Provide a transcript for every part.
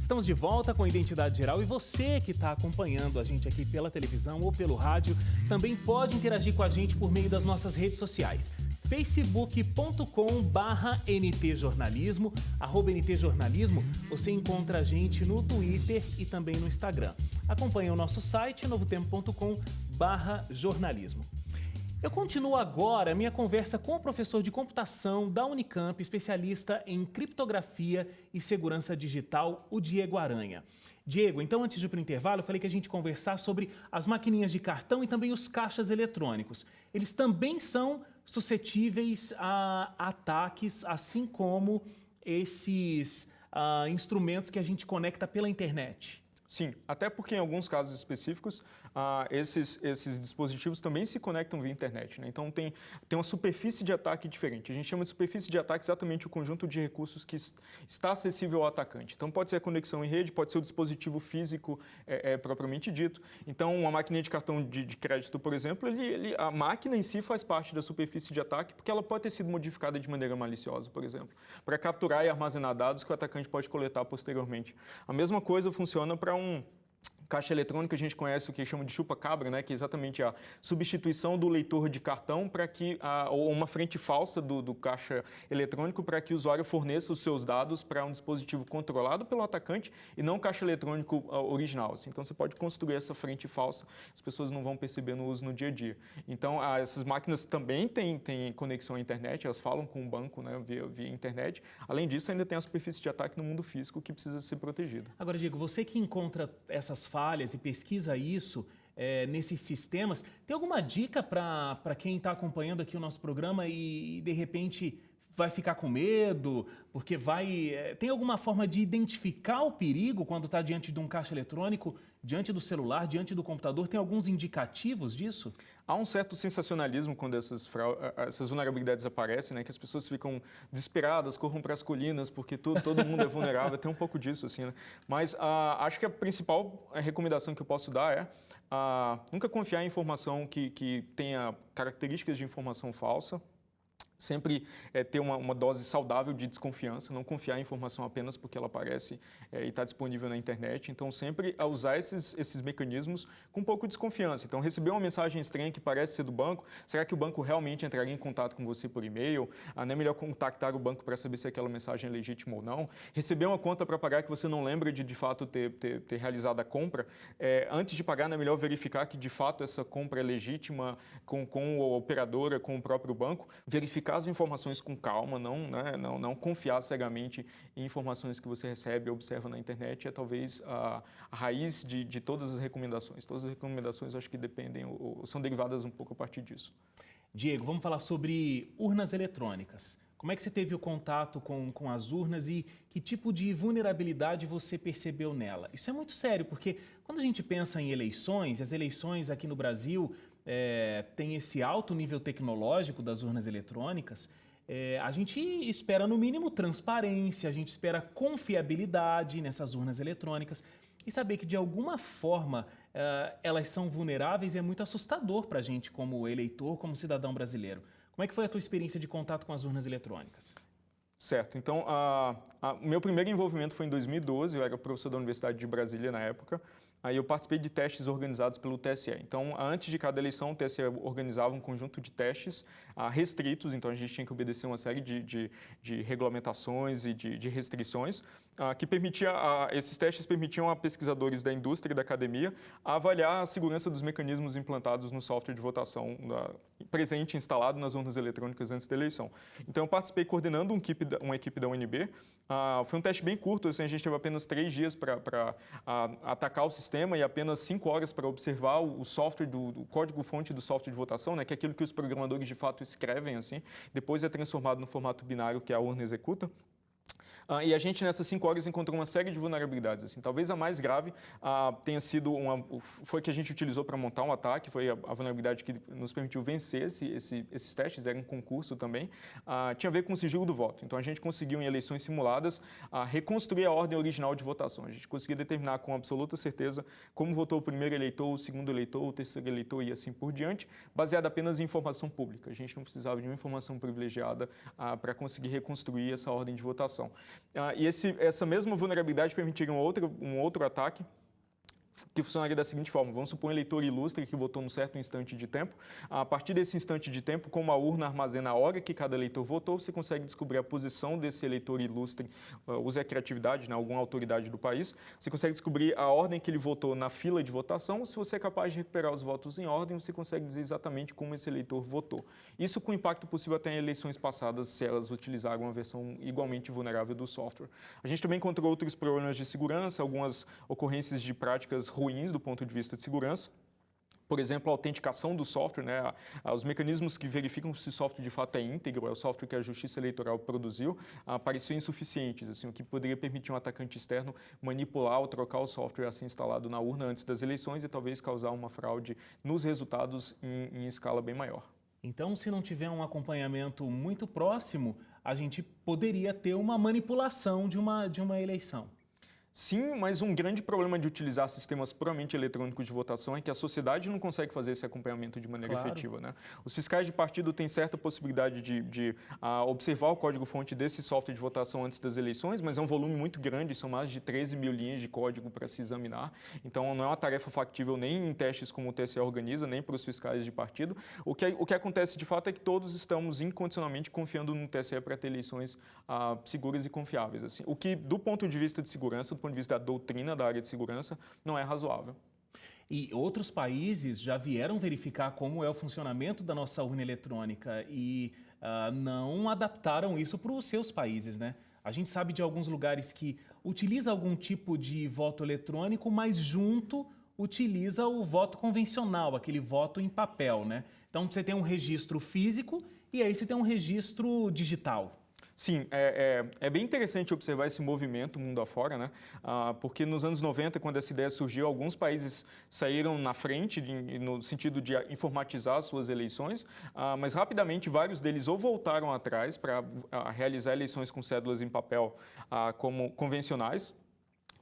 Estamos de volta com a Identidade Geral e você que está acompanhando a gente aqui pela televisão ou pelo rádio também pode interagir com a gente por meio das nossas redes sociais. facebook.com/ntjornalismo, @ntjornalismo, você encontra a gente no Twitter e também no Instagram. Acompanhe o nosso site novotempo.com/jornalismo. Eu continuo agora a minha conversa com o professor de computação da Unicamp, especialista em criptografia e segurança digital, o Diego Aranha. Diego, então antes de ir para o intervalo, eu falei que a gente conversar sobre as maquininhas de cartão e também os caixas eletrônicos. Eles também são suscetíveis a ataques, assim como esses instrumentos que a gente conecta pela internet. Sim, até porque em alguns casos específicos, esses dispositivos também se conectam via internet, né? Então tem uma superfície de ataque diferente. A gente chama de superfície de ataque exatamente o conjunto de recursos que está acessível ao atacante. Então pode ser a conexão em rede, pode ser o dispositivo físico propriamente dito. Então uma máquina de cartão de crédito, por exemplo, a máquina em si faz parte da superfície de ataque porque ela pode ter sido modificada de maneira maliciosa, por exemplo, para capturar e armazenar dados que o atacante pode coletar posteriormente. A mesma coisa funciona para caixa eletrônica, a gente conhece o que chama de chupa-cabra, né? Que é exatamente a substituição do leitor de cartão para que, ou uma frente falsa do caixa eletrônico para que o usuário forneça os seus dados para um dispositivo controlado pelo atacante e não o caixa eletrônico original. Assim. Então você pode construir essa frente falsa, as pessoas não vão perceber no uso no dia a dia. Então essas máquinas também têm conexão à internet, elas falam com o banco, né, via internet. Além disso, ainda tem a superfície de ataque no mundo físico que precisa ser protegida. Agora, Diego, você que encontra essas falhas e pesquisa isso nesses sistemas, tem alguma dica para quem está acompanhando aqui o nosso programa e de repente vai ficar com medo, porque tem alguma forma de identificar o perigo quando está diante de um caixa eletrônico, diante do celular, diante do computador? Tem alguns indicativos disso? Há um certo sensacionalismo quando essas vulnerabilidades aparecem, né? Que as pessoas ficam desesperadas, corram para as colinas porque todo mundo é vulnerável, tem um pouco disso, assim, né? Mas acho que a principal recomendação que eu posso dar é nunca confiar em informação que tenha características de informação falsa. Sempre ter uma dose saudável de desconfiança, não confiar em informação apenas porque ela aparece e está disponível na internet. Então, sempre usar esses mecanismos com um pouco de desconfiança. Então, receber uma mensagem estranha que parece ser do banco, será que o banco realmente entraria em contato com você por e-mail? Não é melhor contactar o banco para saber se aquela mensagem é legítima ou não? Receber uma conta para pagar que você não lembra de fato ter realizado a compra, antes de pagar, não é melhor verificar que de fato essa compra é legítima com a operadora, com o próprio banco, verificar as informações com calma, não confiar cegamente em informações que você recebe e observa na internet, é talvez a raiz de todas as recomendações. Todas as recomendações eu acho que dependem ou são derivadas um pouco a partir disso. Diego, vamos falar sobre urnas eletrônicas. Como é que você teve o contato com as urnas e que tipo de vulnerabilidade você percebeu nela? Isso é muito sério, porque quando a gente pensa em eleições, as eleições aqui no Brasil têm esse alto nível tecnológico das urnas eletrônicas, a gente espera, no mínimo, transparência, a gente espera confiabilidade nessas urnas eletrônicas. E saber que, de alguma forma, elas são vulneráveis é muito assustador para a gente como eleitor, como cidadão brasileiro. Como é que foi a tua experiência de contato com as urnas eletrônicas? Certo. Então, o meu primeiro envolvimento foi em 2012, eu era professor da Universidade de Brasília na época. Aí eu participei de testes organizados pelo TSE. Então, antes de cada eleição, o TSE organizava um conjunto de testes restritos, então a gente tinha que obedecer uma série de regulamentações e de restrições, que esses testes permitiam a pesquisadores da indústria e da academia avaliar a segurança dos mecanismos implantados no software de votação presente, instalado nas urnas eletrônicas antes da eleição. Então, eu participei coordenando uma equipe da UNB. Foi um teste bem curto, assim, a gente teve apenas 3 dias para atacar o sistema e apenas 5 horas para observar o software do código-fonte do software de votação, né, que é aquilo que os programadores de fato escrevem, assim, depois é transformado no formato binário que a urna executa. E a gente, nessas 5 horas, encontrou uma série de vulnerabilidades. Assim. Talvez a mais grave tenha sido foi que a gente utilizou para montar um ataque, foi a vulnerabilidade que nos permitiu vencer esses testes, era um concurso também, tinha a ver com o sigilo do voto. Então, a gente conseguiu, em eleições simuladas, reconstruir a ordem original de votação. A gente conseguia determinar com absoluta certeza como votou o primeiro eleitor, o segundo eleitor, o terceiro eleitor e assim por diante, baseado apenas em informação pública. A gente não precisava de uma informação privilegiada para conseguir reconstruir essa ordem de votação. votação. E essa mesma vulnerabilidade permitiria um outro ataque, que funcionaria da seguinte forma: vamos supor um eleitor ilustre que votou num certo instante de tempo. A partir desse instante de tempo, como a urna armazena a hora que cada eleitor votou, você consegue descobrir a posição desse eleitor ilustre, use a criatividade, né, alguma autoridade do país, você consegue descobrir a ordem que ele votou na fila de votação. Se você é capaz de recuperar os votos em ordem, você consegue dizer exatamente como esse eleitor votou. Isso com impacto possível até em eleições passadas, se elas utilizaram uma versão igualmente vulnerável do software. A gente também encontrou outros problemas de segurança, algumas ocorrências de práticas ruins do ponto de vista de segurança. Por exemplo, a autenticação do software, né? Os mecanismos que verificam se o software de fato é íntegro, é o software que a Justiça Eleitoral produziu, pareciam insuficientes, assim, o que poderia permitir um atacante externo manipular ou trocar o software assim instalado na urna antes das eleições e talvez causar uma fraude nos resultados em escala bem maior. Então, se não tiver um acompanhamento muito próximo, a gente poderia ter uma manipulação de uma eleição. Sim, mas um grande problema de utilizar sistemas puramente eletrônicos de votação é que a sociedade não consegue fazer esse acompanhamento de maneira efetiva, né? Os fiscais de partido têm certa possibilidade de observar o código-fonte desse software de votação antes das eleições, mas é um volume muito grande, são mais de 13 mil linhas de código para se examinar. Então, não é uma tarefa factível nem em testes como o TSE organiza, nem para os fiscais de partido. O que acontece de fato é que todos estamos incondicionalmente confiando no TSE para ter eleições seguras e confiáveis, assim. O que, do ponto de vista de segurança, do ponto de vista da doutrina da área de segurança, não é razoável. E outros países já vieram verificar como é o funcionamento da nossa urna eletrônica e não adaptaram isso para os seus países, né? A gente sabe de alguns lugares que utiliza algum tipo de voto eletrônico, mas junto utiliza o voto convencional, aquele voto em papel, né? Então você tem um registro físico e aí você tem um registro digital. Sim, é bem interessante observar esse movimento mundo afora, né? Porque nos anos 90, quando essa ideia surgiu, alguns países saíram na frente no sentido de informatizar suas eleições, mas rapidamente vários deles ou voltaram atrás para realizar eleições com cédulas em papel como convencionais.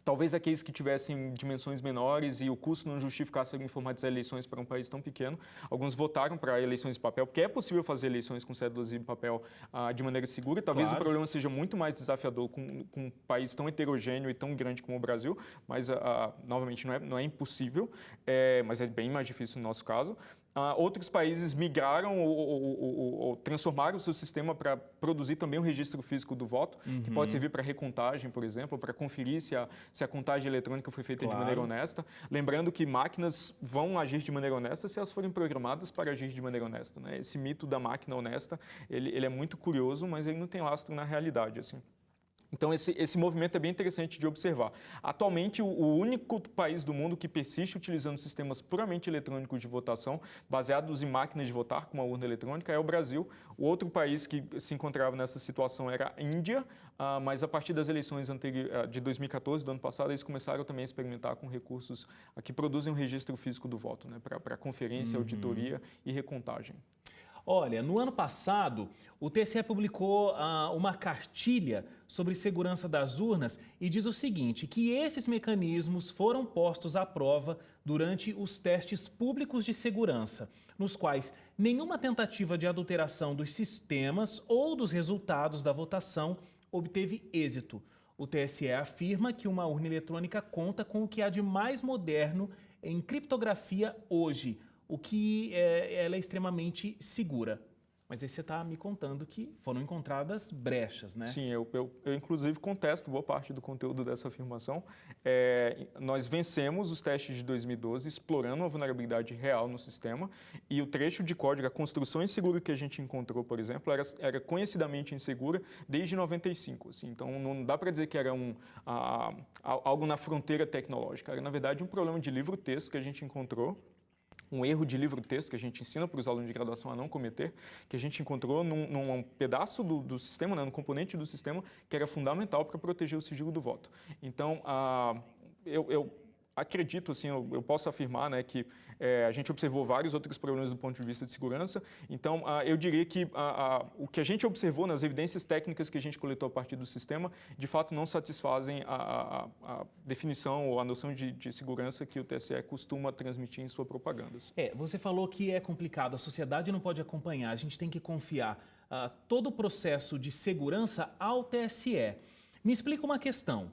Talvez aqueles que tivessem dimensões menores e o custo não justificasse informatizar eleições para um país tão pequeno. Alguns votaram para eleições em papel, porque é possível fazer eleições com cédulas em papel de maneira segura. Talvez o problema seja muito mais desafiador com um país tão heterogêneo e tão grande como o Brasil, mas, novamente, não é impossível, mas é bem mais difícil no nosso caso. Outros países migraram ou transformaram o seu sistema para produzir também um registro físico do voto, que pode servir para recontagem, por exemplo, para conferir se a contagem eletrônica foi feita de maneira honesta. Lembrando que máquinas vão agir de maneira honesta se elas forem programadas para agir de maneira honesta, né? Esse mito da máquina honesta, ele é muito curioso, mas ele não tem lastro na realidade, assim. Então, esse movimento é bem interessante de observar. Atualmente, o único país do mundo que persiste utilizando sistemas puramente eletrônicos de votação, baseados em máquinas de votar, como a urna eletrônica, é o Brasil. O outro país que se encontrava nessa situação era a Índia, mas a partir das eleições de 2014, do ano passado, eles começaram também a experimentar com recursos que produzem um registro físico do voto, né, para conferência, auditoria e recontagem. Olha, no ano passado, o TSE publicou uma cartilha sobre segurança das urnas e diz o seguinte, que esses mecanismos foram postos à prova durante os testes públicos de segurança, nos quais nenhuma tentativa de adulteração dos sistemas ou dos resultados da votação obteve êxito. O TSE afirma que uma urna eletrônica conta com o que há de mais moderno em criptografia hoje, o que ela é extremamente segura. Mas aí você está me contando que foram encontradas brechas, né? Sim, eu inclusive contesto boa parte do conteúdo dessa afirmação. Nós vencemos os testes de 2012 explorando uma vulnerabilidade real no sistema e o trecho de código, a construção insegura que a gente encontrou, por exemplo, era conhecidamente insegura desde 95. Assim, então, não dá para dizer que era algo na fronteira tecnológica. Era, na verdade, um problema de livro-texto que a gente encontrou, um erro de livro-texto que a gente ensina para os alunos de graduação a não cometer, que a gente encontrou num pedaço do sistema, né, num componente do sistema, que era fundamental para proteger o sigilo do voto. Então, eu acredito, assim, eu posso afirmar, né, que a gente observou vários outros problemas do ponto de vista de segurança. Então, eu diria que o que a gente observou nas evidências técnicas que a gente coletou a partir do sistema, de fato, não satisfazem a definição ou a noção de segurança que o TSE costuma transmitir em suas propagandas. Você falou que é complicado, a sociedade não pode acompanhar, a gente tem que confiar. todo o processo de segurança ao TSE. Me explica uma questão.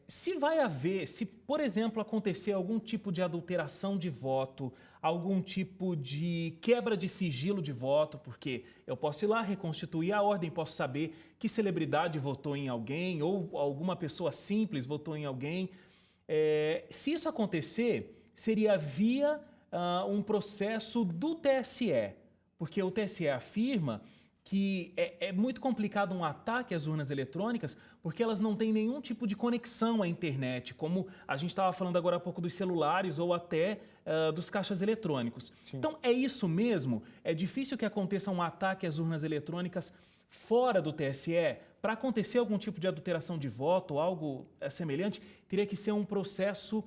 Se, por exemplo, acontecer algum tipo de adulteração de voto, algum tipo de quebra de sigilo de voto, porque eu posso ir lá, reconstituir a ordem, posso saber que celebridade votou em alguém ou alguma pessoa simples votou em alguém. Se isso acontecer, seria via um processo do TSE, porque o TSE afirma que é muito complicado um ataque às urnas eletrônicas porque elas não têm nenhum tipo de conexão à internet, como a gente estava falando agora há pouco dos celulares ou até dos caixas eletrônicos. Sim. Então, é isso mesmo? É difícil que aconteça um ataque às urnas eletrônicas fora do TSE? Para acontecer algum tipo de adulteração de voto ou algo semelhante, teria que ser um processo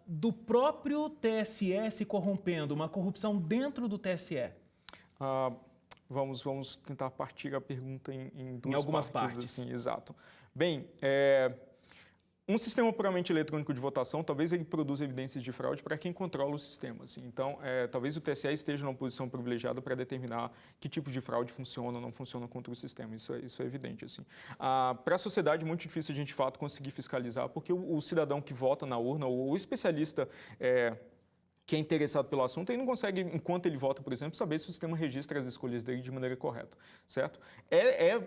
do próprio TSE se corrompendo, uma corrupção dentro do TSE. Vamos tentar partir a pergunta em duas algumas partes. Assim, exato. Bem, um sistema puramente eletrônico de votação, talvez ele produza evidências de fraude para quem controla o sistema. Assim. Então, talvez o TSE esteja numa posição privilegiada para determinar que tipo de fraude funciona ou não funciona contra o sistema. Isso é evidente. Assim. Para a sociedade, é muito difícil a gente, de fato, conseguir fiscalizar, porque o cidadão que vota na urna, ou o especialista que é interessado pelo assunto, ele não consegue, enquanto ele vota, por exemplo, saber se o sistema registra as escolhas dele de maneira correta, certo? É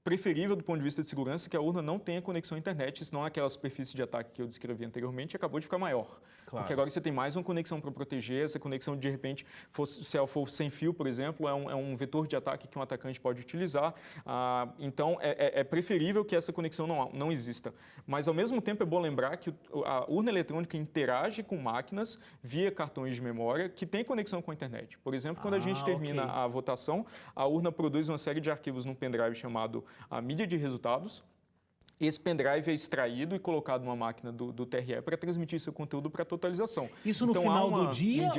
preferível, do ponto de vista de segurança, que a urna não tenha conexão à internet, senão aquela superfície de ataque que eu descrevi anteriormente acabou de ficar maior. Claro. Porque agora você tem mais uma conexão para proteger, essa conexão, de repente, se ela for sem fio, por exemplo, é um vetor de ataque que um atacante pode utilizar. Então, é preferível que essa conexão não exista. Mas, ao mesmo tempo, é bom lembrar que a urna eletrônica interage com máquinas via cartões de memória que têm conexão com a internet. Por exemplo, quando a gente termina a votação, a urna produz uma série de arquivos num pendrive chamado a mídia de resultados. Esse pendrive é extraído e colocado numa máquina do TRE para transmitir seu conteúdo para totalização. Isso no final do dia?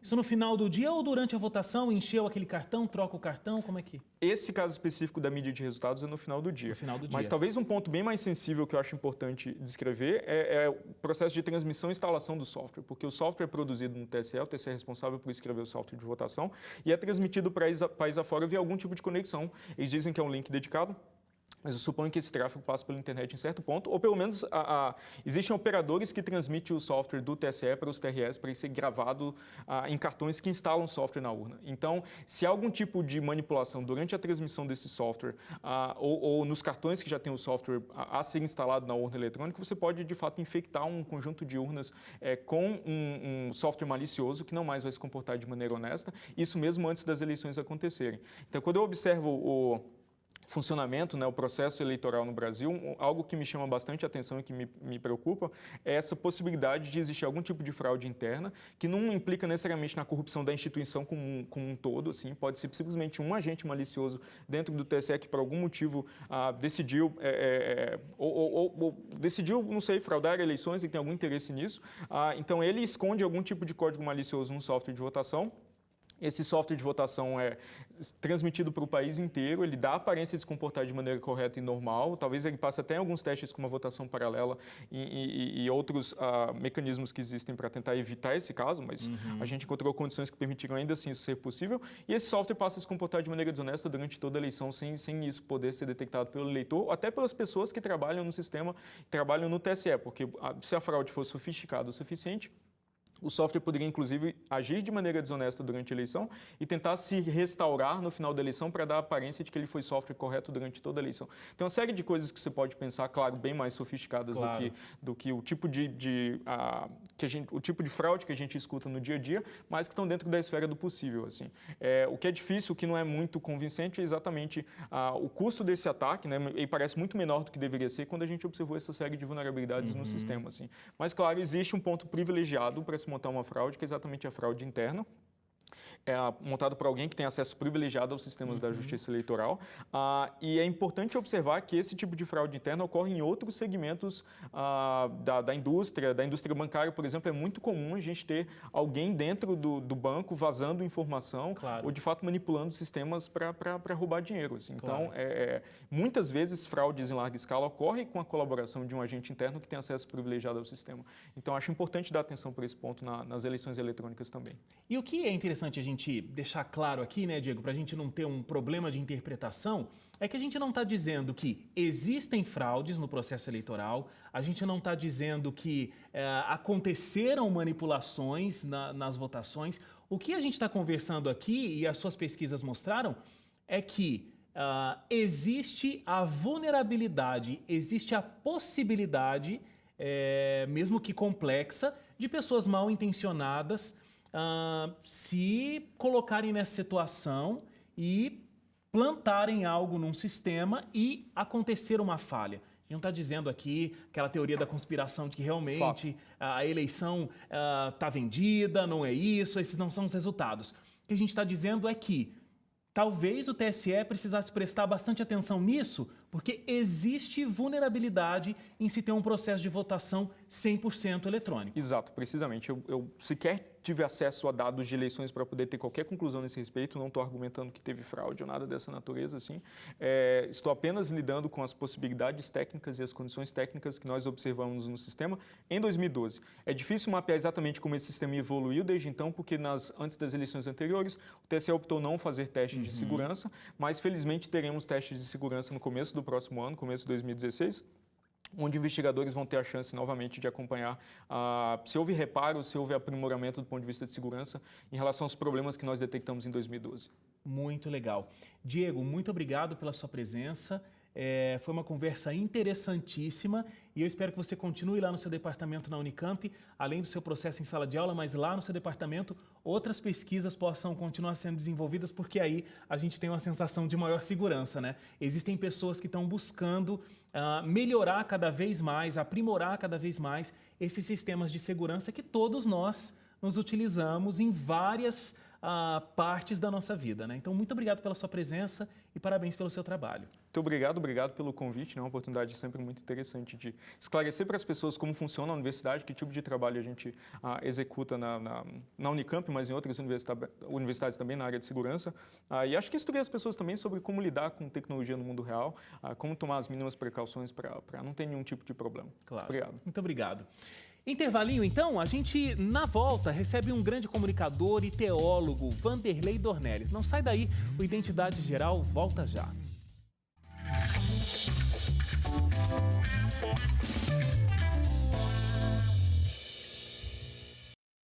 Isso no final do dia ou durante a votação? Encheu aquele cartão, troca o cartão? Como é que? Esse caso específico da mídia de resultados é no final do dia. No final do dia. Mas talvez um ponto bem mais sensível que eu acho importante descrever é o processo de transmissão e instalação do software, porque o software é produzido no TSE, o TSE é responsável por escrever o software de votação e é transmitido para país afora via algum tipo de conexão. Eles dizem que é um link dedicado, mas eu suponho que esse tráfego passa pela internet em certo ponto, ou pelo menos existem operadores que transmitem o software do TSE para os TREs para ele ser gravado em cartões que instalam software na urna. Então, se há algum tipo de manipulação durante a transmissão desse software ou nos cartões que já tem o software a ser instalado na urna eletrônica, você pode, de fato, infectar um conjunto de urnas com um software malicioso que não mais vai se comportar de maneira honesta, isso mesmo antes das eleições acontecerem. Então, quando eu observo o funcionamento, o processo eleitoral no Brasil, algo que me chama bastante atenção e que me preocupa é essa possibilidade de existir algum tipo de fraude interna que não implica necessariamente na corrupção da instituição como um todo, assim, pode ser simplesmente um agente malicioso dentro do TSE que por algum motivo decidiu, decidiu, não sei, fraudar eleições e tem algum interesse nisso, então ele esconde algum tipo de código malicioso no software de votação. Esse software de votação é transmitido para o país inteiro, ele dá a aparência de se comportar de maneira correta e normal, talvez ele passe até em alguns testes com uma votação paralela e outros mecanismos que existem para tentar evitar esse caso, mas a gente encontrou condições que permitiram ainda assim isso ser possível, e esse software passa a se comportar de maneira desonesta durante toda a eleição, sem isso poder ser detectado pelo eleitor, ou até pelas pessoas que trabalham no sistema, trabalham no TSE, porque se a fraude for sofisticada o suficiente, o software poderia, inclusive, agir de maneira desonesta durante a eleição e tentar se restaurar no final da eleição para dar a aparência de que ele foi software correto durante toda a eleição. Tem uma série de coisas que você pode pensar, claro, bem mais sofisticadas do que o tipo o tipo de fraude que a gente escuta no dia a dia, mas que estão dentro da esfera do possível. Assim. O que é difícil, o que não é muito convincente, é exatamente o custo desse ataque, né? Ele parece muito menor do que deveria ser quando a gente observou essa série de vulnerabilidades no sistema. Assim. Mas, claro, existe um ponto privilegiado para se montar uma fraude, que é exatamente a fraude interna, montado por alguém que tem acesso privilegiado aos sistemas da justiça eleitoral. E é importante observar que esse tipo de fraude interna ocorre em outros segmentos da indústria bancária, por exemplo. É muito comum a gente ter alguém dentro do banco vazando informação ou, de fato, manipulando sistemas para roubar dinheiro. Assim. Então, muitas vezes, fraudes em larga escala ocorrem com a colaboração de um agente interno que tem acesso privilegiado ao sistema. Então, acho importante dar atenção para esse ponto nas eleições eletrônicas também. E o que é interessante interessante a gente deixar claro aqui, né, Diego, para a gente não ter um problema de interpretação, é que a gente não está dizendo que existem fraudes no processo eleitoral, a gente não está dizendo que aconteceram manipulações nas votações. O que a gente está conversando aqui, e as suas pesquisas mostraram, é que existe a vulnerabilidade, existe a possibilidade, mesmo que complexa, de pessoas mal intencionadas se colocarem nessa situação e plantarem algo num sistema e acontecer uma falha. A gente não está dizendo aqui aquela teoria da conspiração de que realmente a eleição está vendida, não é isso, esses não são os resultados. O que a gente está dizendo é que talvez o TSE precisasse prestar bastante atenção nisso, porque existe vulnerabilidade em se ter um processo de votação 100% eletrônico. Exato, precisamente. Eu sequer tive acesso a dados de eleições para poder ter qualquer conclusão nesse respeito, não estou argumentando que teve fraude ou nada dessa natureza, assim. Estou apenas lidando com as possibilidades técnicas e as condições técnicas que nós observamos no sistema em 2012. É difícil mapear exatamente como esse sistema evoluiu desde então, porque antes das eleições anteriores, o TSE optou não fazer testes de segurança, mas felizmente teremos testes de segurança no começo do próximo ano, começo de 2016, onde investigadores vão ter a chance novamente de acompanhar se houve reparo, se houve aprimoramento do ponto de vista de segurança em relação aos problemas que nós detectamos em 2012. Muito legal. Diego, muito obrigado pela sua presença. Foi uma conversa interessantíssima e eu espero que você continue lá no seu departamento na Unicamp, além do seu processo em sala de aula, mas lá no seu departamento outras pesquisas possam continuar sendo desenvolvidas, porque aí a gente tem uma sensação de maior segurança, né? Existem pessoas que estão buscando melhorar cada vez mais, aprimorar cada vez mais esses sistemas de segurança que todos nós nos utilizamos em várias partes da nossa vida, né? Então, muito obrigado pela sua presença e parabéns pelo seu trabalho. Muito obrigado pelo convite, né? É uma oportunidade sempre muito interessante de esclarecer para as pessoas como funciona a universidade, que tipo de trabalho a gente executa na Unicamp, mas em outras universidades também na área de segurança. E acho que instruir as pessoas também sobre como lidar com tecnologia no mundo real, como tomar as mínimas precauções para não ter nenhum tipo de problema. Claro. Obrigado. Muito obrigado. Intervalinho, então, a gente, na volta, recebe um grande comunicador e teólogo, Vanderlei Dornelles. Não sai daí, o Identidade Geral volta já.